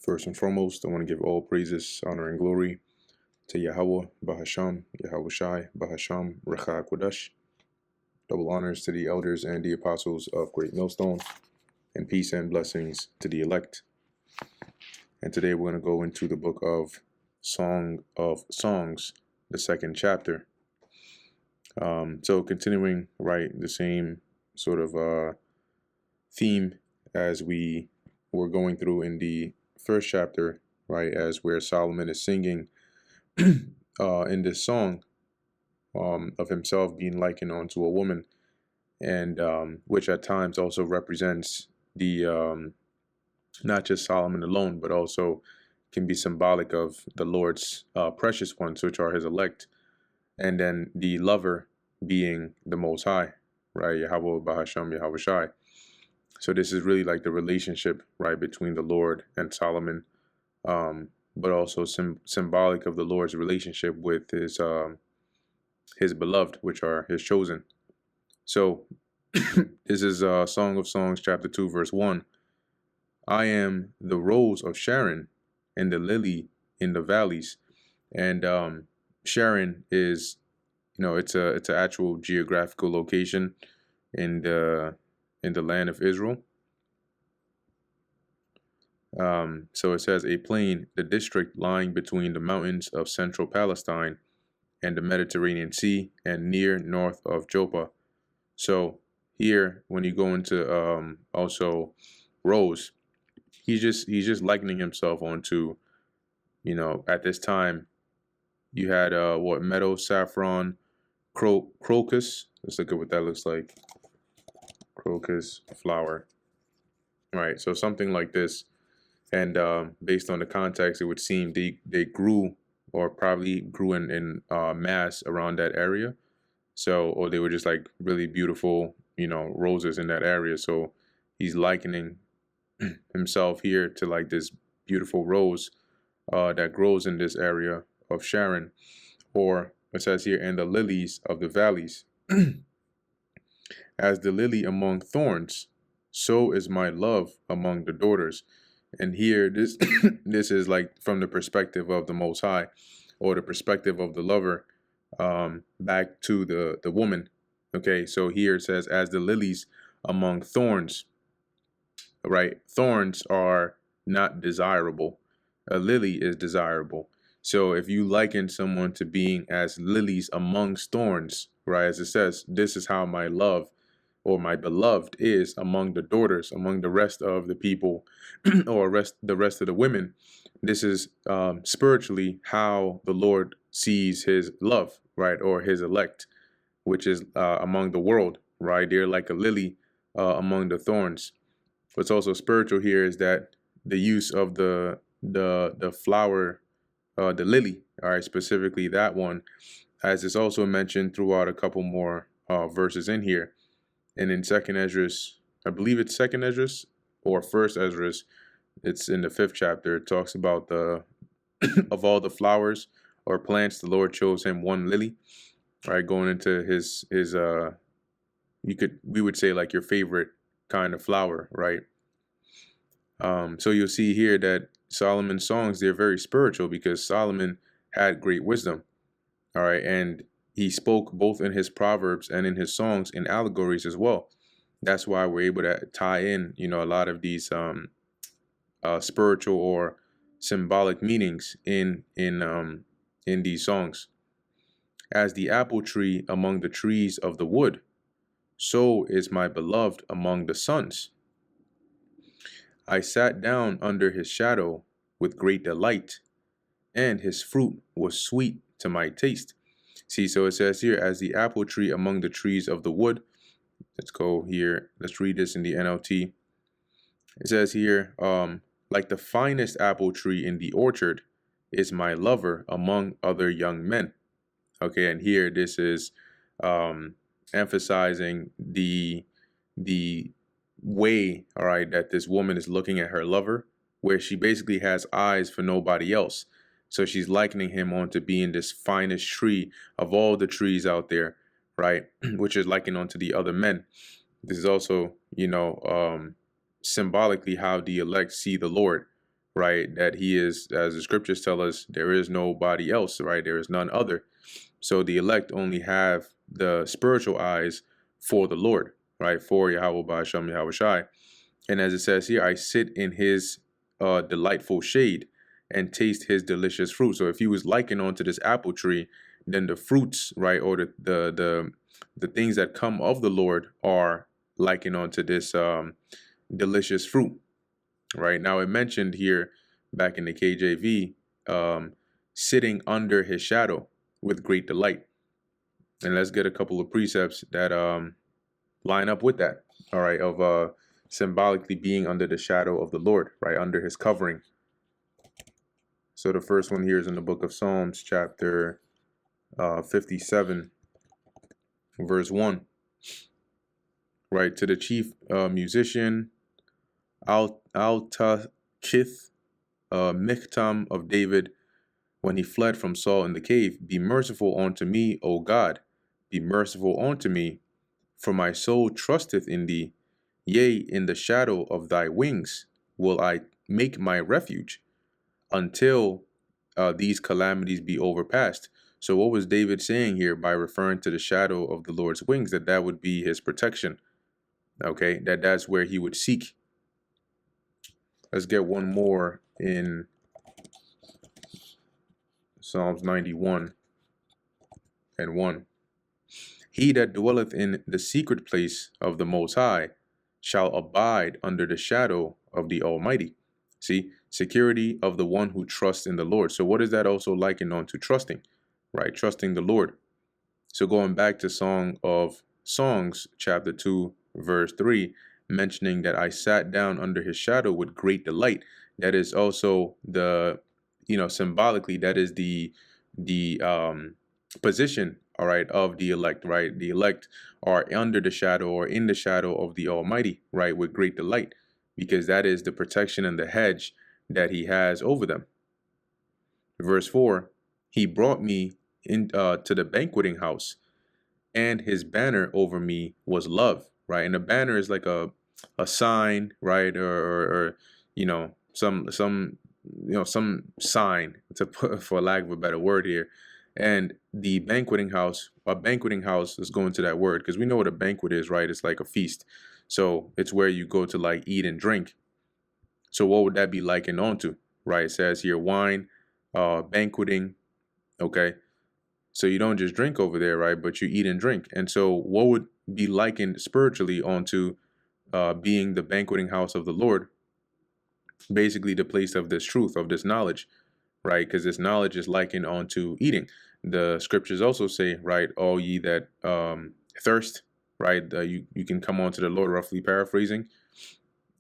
First and foremost, I want to give all praises, honor, and glory to Yahweh, Bahasham, Yahweh Shai, Bahasham, Recha Kodesh. Double honors to the elders and the apostles of Great Millstone, and peace and blessings to the elect. And today we're going to go into the book of Song of Songs, the second chapter. So continuing, right, the same sort of theme as we were going through in the first chapter, right, as where Solomon is singing in this song of himself being likened onto a woman, and which at times also represents the not just Solomon alone, but also can be symbolic of the Lord's precious ones, which are his elect, and then the lover being the Most High, right, Yahweh Bahasham, Yahweh Shai. So this is really like the relationship, right, between the Lord and Solomon, but also symbolic of the Lord's relationship with his beloved, which are his chosen. So this is Song of Songs, chapter 2, verse 1. I am the rose of Sharon and the lily in the valleys. And Sharon is, it's an actual geographical location in the land of Israel. So it says a plain, the district lying between the mountains of central Palestine and the Mediterranean Sea and near north of Joppa. So here, when you go into also Rose, he's just likening himself onto, at this time you had meadow, saffron, crocus. Let's look at what that looks like. Crocus flower. Right, so something like this. And based on the context, it would seem they grew, or probably grew in mass around that area. So, or they were just like really beautiful, roses in that area. So he's likening himself here to like this beautiful rose that grows in this area of Sharon, or it says here, and the lilies of the valleys. As the lily among thorns, so is my love among the daughters. And here, this this is like from the perspective of the Most High, or the perspective of the lover, back to the woman. Okay, so here it says, as the lilies among thorns. Right, thorns are not desirable. A lily is desirable. So if you liken someone to being as lilies amongst thorns, right, as it says, this is how my love, or my beloved, is among the daughters, among the rest of the people, or the rest of the women. This is spiritually how the Lord sees his love, right, or his elect, which is among the world, right? They're like a lily among the thorns. What's also spiritual here is that the use of the flower, the lily, all right, specifically that one, as is also mentioned throughout a couple more verses in here. And in Second Esdras, I believe it's Second Esdras or First Esdras, it's in the 5th chapter. It talks about the of all the flowers or plants, the Lord chose him one lily. Right, going into his we would say like your favorite kind of flower, right? So you'll see here that Solomon's songs, they're very spiritual because Solomon had great wisdom. All right, and he spoke both in his proverbs and in his songs in allegories as well. That's why we're able to tie in, a lot of these spiritual or symbolic meanings in these songs. As the apple tree among the trees of the wood, so is my beloved among the sons. I sat down under his shadow with great delight, and his fruit was sweet to my taste. See, so it says here, as the apple tree among the trees of the wood. Let's go here. Let's read this in the NLT. It says here, like the finest apple tree in the orchard is my lover among other young men. Okay, and here this is emphasizing the way, all right, that this woman is looking at her lover, where she basically has eyes for nobody else. So she's likening him on to being this finest tree of all the trees out there, right? Which is likened onto the other men. This is also, symbolically how the elect see the Lord, right? That he is, as the scriptures tell us, there is nobody else, right? There is none other. So the elect only have the spiritual eyes for the Lord, right? For Yahweh Ba'ashem Yahweh Shai. And as it says here, I sit in his delightful shade and taste his delicious fruit. So if he was likened onto this apple tree, then the fruits, right, or the things that come of the Lord are likened onto this delicious fruit, right? Now it mentioned here back in the KJV, sitting under his shadow with great delight. And let's get a couple of precepts that line up with that, all right, of symbolically being under the shadow of the Lord, right, under his covering. So the first one here is in the book of Psalms, chapter 57, verse 1, right? To the chief musician, Altachith, Michtam of David, when he fled from Saul in the cave, be merciful unto me, O God, be merciful unto me, for my soul trusteth in thee. Yea, in the shadow of thy wings will I make my refuge, until these calamities be overpassed. So what was David saying here by referring to the shadow of the Lord's wings? That would be his protection. Okay, that's where he would seek. Let's get one more in Psalms 91 and 1. He that dwelleth in the secret place of the Most High shall abide under the shadow of the Almighty. See, security of the one who trusts in the Lord. So what is that also likened on to? Trusting, right? Trusting the Lord. So going back to Song of Songs, chapter 2, verse 3, mentioning that I sat down under his shadow with great delight. That is also the, symbolically, that is the position, all right, of the elect, right? The elect are under the shadow or in the shadow of the Almighty, right, with great delight, because that is the protection and the hedge that he has over them. Verse 4, he brought me in to the banqueting house, and his banner over me was love, right? And a banner is like a sign, right, or some sign, to put, for lack of a better word here. And the banqueting house, a banqueting house, is going to that word because we know what a banquet is, right? It's like a feast. So it's where you go to like eat and drink. So what would that be likened onto, right? It says here wine, banqueting, okay? So you don't just drink over there, right? But you eat and drink. And so what would be likened spiritually onto being the banqueting house of the Lord? Basically the place of this truth, of this knowledge, right? Because this knowledge is likened onto eating. The scriptures also say, right, all ye that thirst, right, you can come onto the Lord, roughly paraphrasing.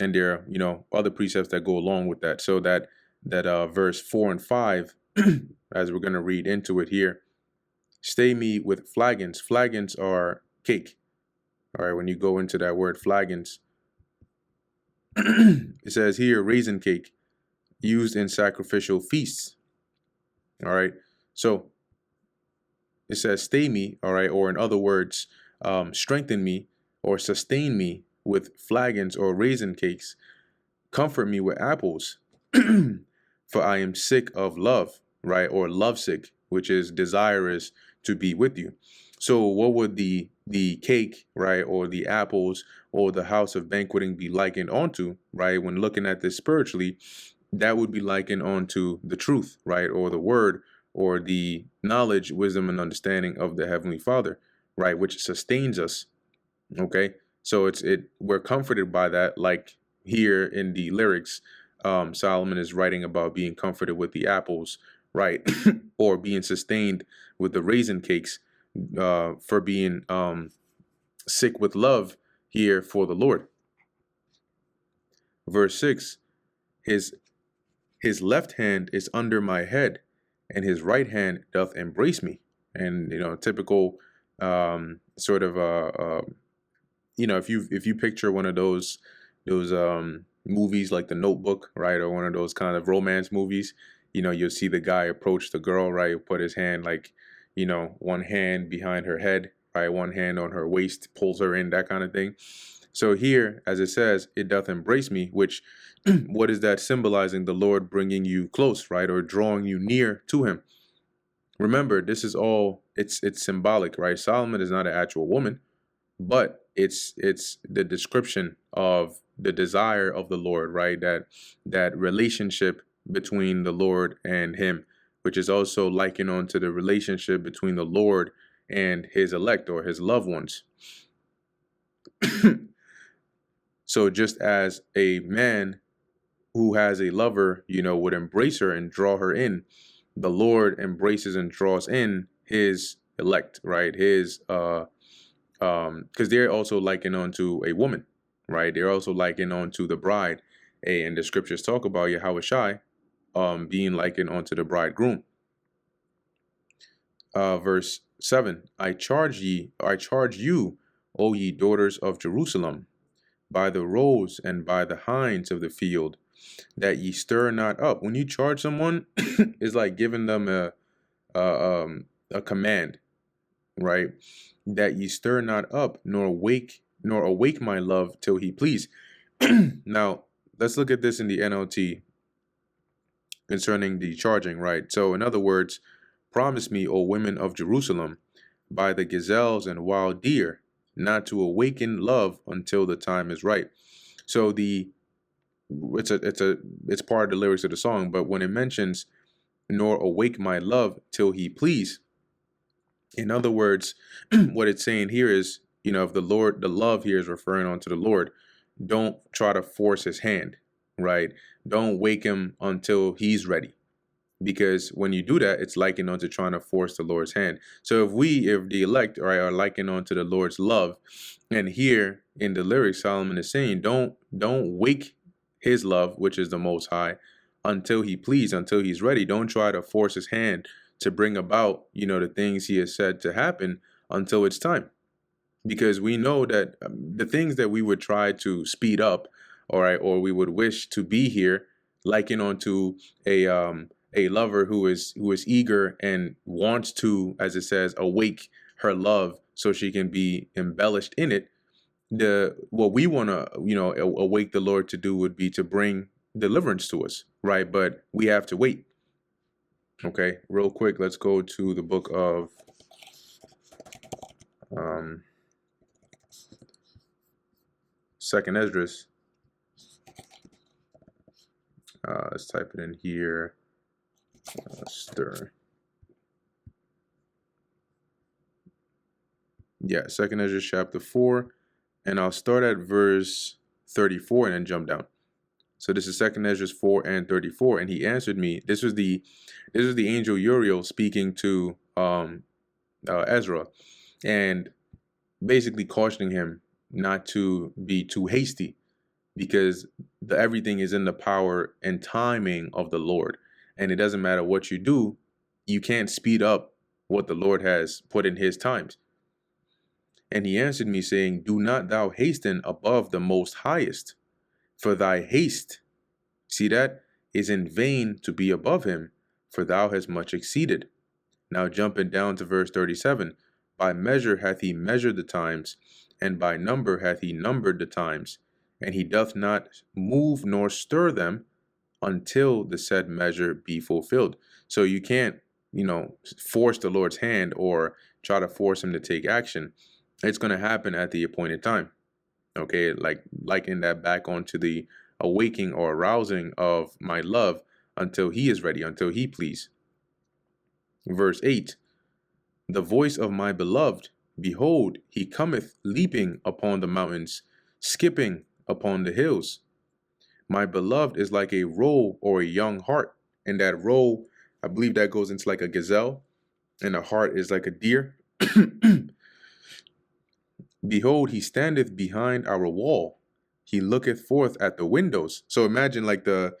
And there are, other precepts that go along with that. So that verse 4 and 5, as we're going to read into it here, stay me with flagons. Flagons are cake. All right, when you go into that word flagons, it says here raisin cake used in sacrificial feasts. All right, so it says stay me, all right, or in other words, strengthen me or sustain me with flagons or raisin cakes. Comfort me with apples, for I am sick of love, right, or lovesick, which is desirous to be with you. So what would the cake, right, or the apples or the house of banqueting be likened onto, right? When looking at this spiritually, that would be likened onto the truth, right, or the word, or the knowledge, wisdom, and understanding of the Heavenly Father, right, which sustains us. Okay, so we're comforted by that, like here in the lyrics, Solomon is writing about being comforted with the apples, right, or being sustained with the raisin cakes, for being sick with love here for the Lord. Verse 6, his left hand is under my head, and his right hand doth embrace me. And typical sort of if you picture one of those movies like The Notebook, right, or one of those kind of romance movies, you'll see the guy approach the girl, right, put his hand like, one hand behind her head, right, one hand on her waist, pulls her in, that kind of thing. So here, as it says, it doth embrace me, which what is that symbolizing? The Lord bringing you close, right? Or drawing you near to him. Remember, this is all, it's symbolic, right? Solomon is not an actual woman, but it's the description of the desire of the Lord, right? That relationship between the Lord and him, which is also likened on to the relationship between the Lord and his elect or his loved ones. So just as a man who has a lover, would embrace her and draw her in, the Lord embraces and draws in his elect, right? His because they're also likened onto a woman, right? They're also likened onto the bride. And the scriptures talk about Yahweh Shai being likened onto the bridegroom. Verse 7, I charge you, O ye daughters of Jerusalem, by the roes and by the hinds of the field, that ye stir not up. When you charge someone, it's like giving them a command, right? That ye stir not up, nor awake my love till he please. Now, let's look at this in the NLT concerning the charging, right? So, in other words, promise me, O women of Jerusalem, by the gazelles and wild deer, not to awaken love until the time is right. So it's part of the lyrics of the song, but when it mentions nor awake my love till he please, in other words, what it's saying here is, if the love here is referring on to the Lord, don't try to force his hand, right? Don't wake him until he's ready. Because when you do that, it's likened onto trying to force the Lord's hand. So if the elect are likened onto the Lord's love, and here in the lyrics, Solomon is saying, don't wake his love, which is the Most High, until he please, until he's ready. Don't try to force his hand to bring about, the things he has said to happen until it's time. Because we know that the things that we would try to speed up, all right, or we would wish to be here, likened onto a lover who is eager and wants to, as it says, awake her love so she can be embellished in it. What we want to awake the Lord to do would be to bring deliverance to us, right? But we have to wait. Okay, real quick, let's go to the book of Second Esdras. Let's type it in here. Stir. Yeah, Second Esdras chapter 4, and I'll start at verse 34 and then jump down. So this is Second Esdras 4 and 34, and he answered me. This was the angel Uriel speaking to Ezra, and basically cautioning him not to be too hasty, because everything is in the power and timing of the Lord. And it doesn't matter what you do, you can't speed up what the Lord has put in his times. And he answered me, saying, do not thou hasten above the most highest, for thy haste, see that, is in vain to be above him, for thou hast much exceeded. Now jumping down to verse 37, by measure hath he measured the times, and by number hath he numbered the times, and he doth not move nor stir them until the said measure be fulfilled. So you can't, force the Lord's hand or try to force him to take action. It's going to happen at the appointed time. Okay, like in that back onto the awaking or arousing of my love until he is ready, until he please. Verse 8, the voice of my beloved, behold, he cometh leaping upon the mountains, skipping upon the hills. My beloved is like a roe or a young hart, and that roe, I believe that goes into like a gazelle, and a hart is like a deer. Behold, he standeth behind our wall. He looketh forth at the windows. So imagine like those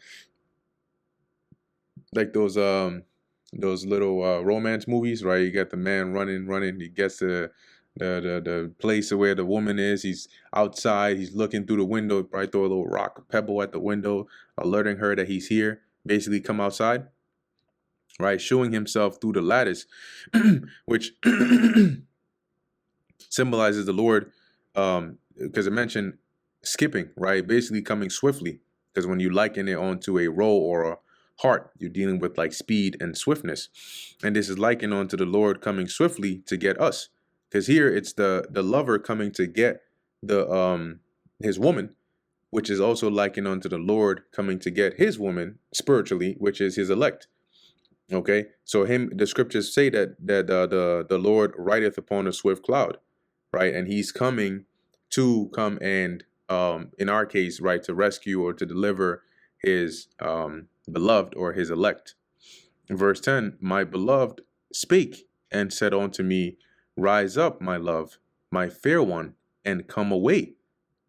little romance movies, right? You got the man running. He gets to the place where the woman is. He's outside. He's looking through the window. Probably throw a little rock, a pebble at the window, alerting her that he's here. Basically, come outside, right? Showing himself through the lattice, which symbolizes the Lord, because it mentioned skipping, right? Basically coming swiftly, Because when you liken it onto a roe or a hart, you're dealing with like speed and swiftness. And this is likened onto the Lord coming swiftly to get us. Because here it's the lover coming to get the his woman, which is also likened unto the Lord coming to get his woman spiritually, which is his elect. Okay, so the scriptures say that the Lord rideth upon a swift cloud, right? And he's coming to come and in our case, right, to rescue or to deliver his beloved or his elect. In verse 10, my beloved spake and said unto me, rise up, my love, my fair one, and come away.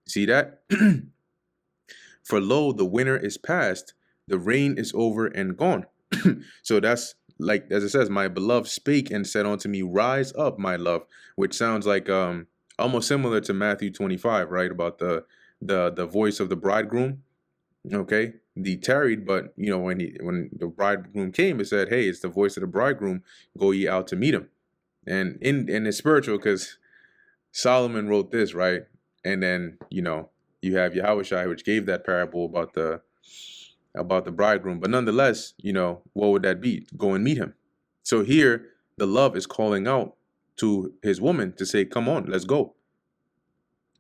See that? For lo, the winter is past, the rain is over and gone. So that's like, as it says, my beloved spake and said unto me, rise up, my love, which sounds like almost similar to Matthew 25, right? About the voice of the bridegroom. Okay, he tarried, but you know, when the bridegroom came, it said, hey, it's the voice of the bridegroom, go ye out to meet him. And it's spiritual because Solomon wrote this, right? And then, you know, you have Yahushua, which gave that parable about the bridegroom. But nonetheless, you know, what would that be? Go and meet him. So here, the love is calling out to his woman to say, come on, let's go.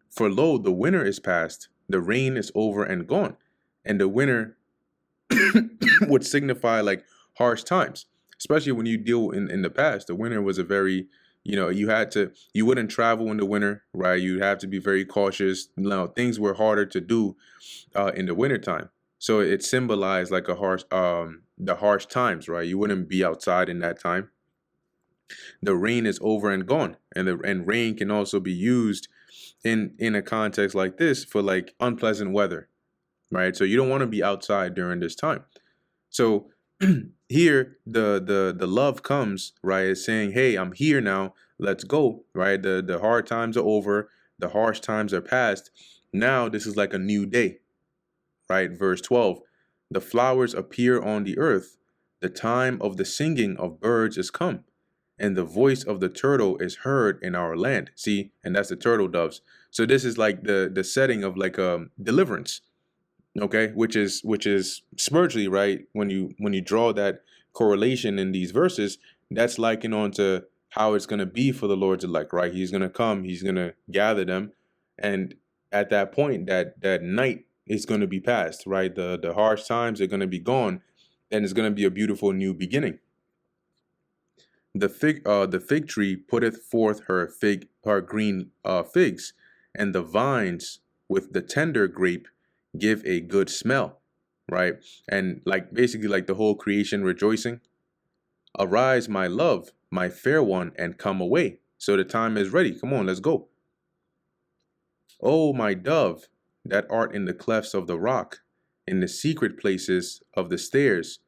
For lo, the winter is past, the rain is over and gone. And the winter would signify like harsh times, especially when you deal in the past. The winter was a very, you know, you wouldn't travel in the winter, right? You'd have to be very cautious. You know, things were harder to do in the wintertime. So it symbolized like a harsh, the harsh times, right? You wouldn't be outside in that time. The rain is over and gone, and rain can also be used in a context like this for like unpleasant weather, right? So you don't want to be outside during this time. So here the love comes, right? It's saying, hey, I'm here now. Let's go, right? The hard times are over. The harsh times are past. Now this is like a new day. Right, verse 12, the flowers appear on the earth, the time of the singing of birds is come, and the voice of the turtle is heard in our land. See, and that's the turtle doves. So this is like the setting of like a deliverance, okay, which is spiritually, right? When you draw that correlation in these verses, that's likened on to how it's going to be for the Lord's elect, right? He's going to come, he's going to gather them, and at that point, that night is going to be past, right? The harsh times are going to be gone, and it's going to be a beautiful new beginning. The fig tree putteth forth her green figs, and the vines with the tender grape give a good smell, right? And like basically like the whole creation rejoicing. Arise, my love, my fair one, and come away. So the time is ready. Come on, let's go. Oh, my dove, that art in the clefts of the rock, in the secret places of the stairs,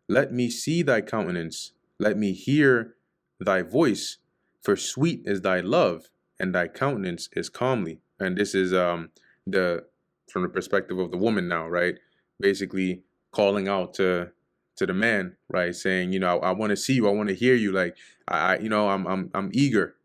let me see thy countenance, let me hear thy voice, for sweet is thy love, and thy countenance is comely. And this is the from the perspective of the woman now, right? Basically calling out to the man, right? Saying, you know, I want to see you, I want to hear you, like you know, I'm eager.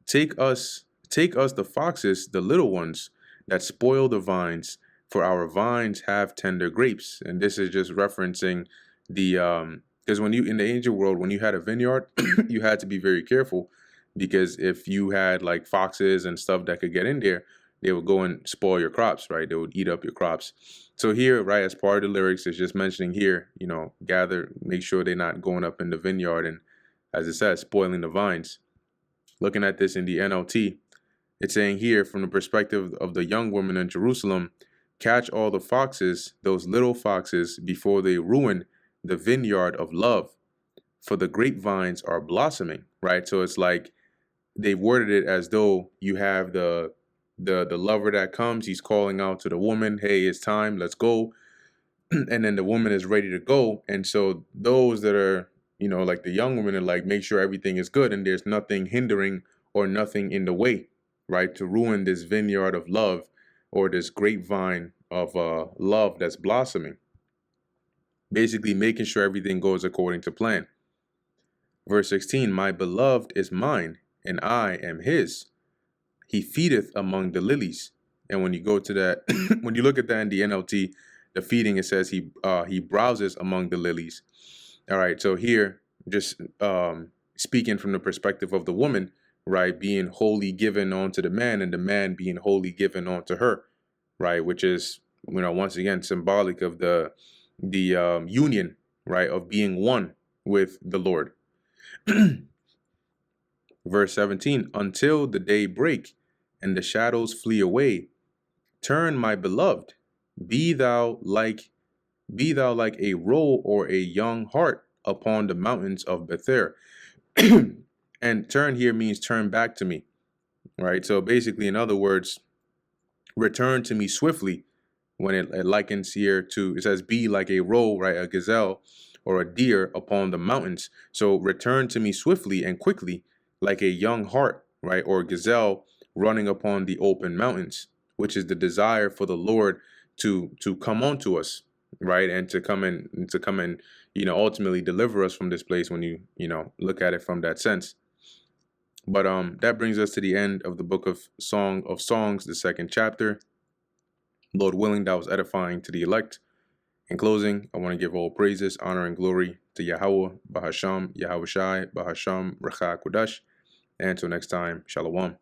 Take us the foxes, the little ones that spoil the vines, for our vines have tender grapes. And this is just referencing the because when you in the ancient world, when you had a vineyard, you had to be very careful, because if you had like foxes and stuff that could get in there, they would go and spoil your crops, right? They would eat up your crops. So here, right, as part of the lyrics, it's just mentioning here, you know, make sure they're not going up in the vineyard and, as it says, spoiling the vines. Looking at this in the NLT, it's saying here, from the perspective of the young woman in Jerusalem, catch all the foxes, those little foxes, before they ruin the vineyard of love, for the grapevines are blossoming, right? So it's like they worded it as though you have the lover that comes, he's calling out to the woman, hey, it's time, let's go. And then the woman is ready to go. And so those that are, you know, like the young women are like, make sure everything is good and there's nothing hindering or nothing in the way, right, to ruin this vineyard of love, or this grapevine of love that's blossoming. Basically making sure everything goes according to plan. Verse 16, my beloved is mine, and I am his. He feedeth among the lilies, And when you go to that, when you look at that in the NLT, the feeding, it says he browses among the lilies. All right, so here, just speaking from the perspective of the woman, right, being wholly given on to the man, and the man being wholly given on to her, right, which is, once again, symbolic of the union, right, of being one with the Lord. Verse 17, until the day break and the shadows flee away, turn, my beloved, be thou like a roe or a young hart upon the mountains of Bether. And turn here means turn back to me, right? So basically, in other words, return to me swiftly. When it likens here to, it says, be like a roe, right? A gazelle or a deer upon the mountains. So return to me swiftly and quickly, like a young hart, right? Or gazelle running upon the open mountains, which is the desire for the Lord to come onto us, right? And to come and ultimately deliver us from this place when you look at it from that sense. But that brings us to the end of the book of Song of Songs, the 2nd chapter. Lord willing, that was edifying to the elect. In closing, I want to give all praises, honor, and glory to Yahweh, Bahasham, Yahweh Shai, Bahasham, Recha Kodash. And until next time, Shalom.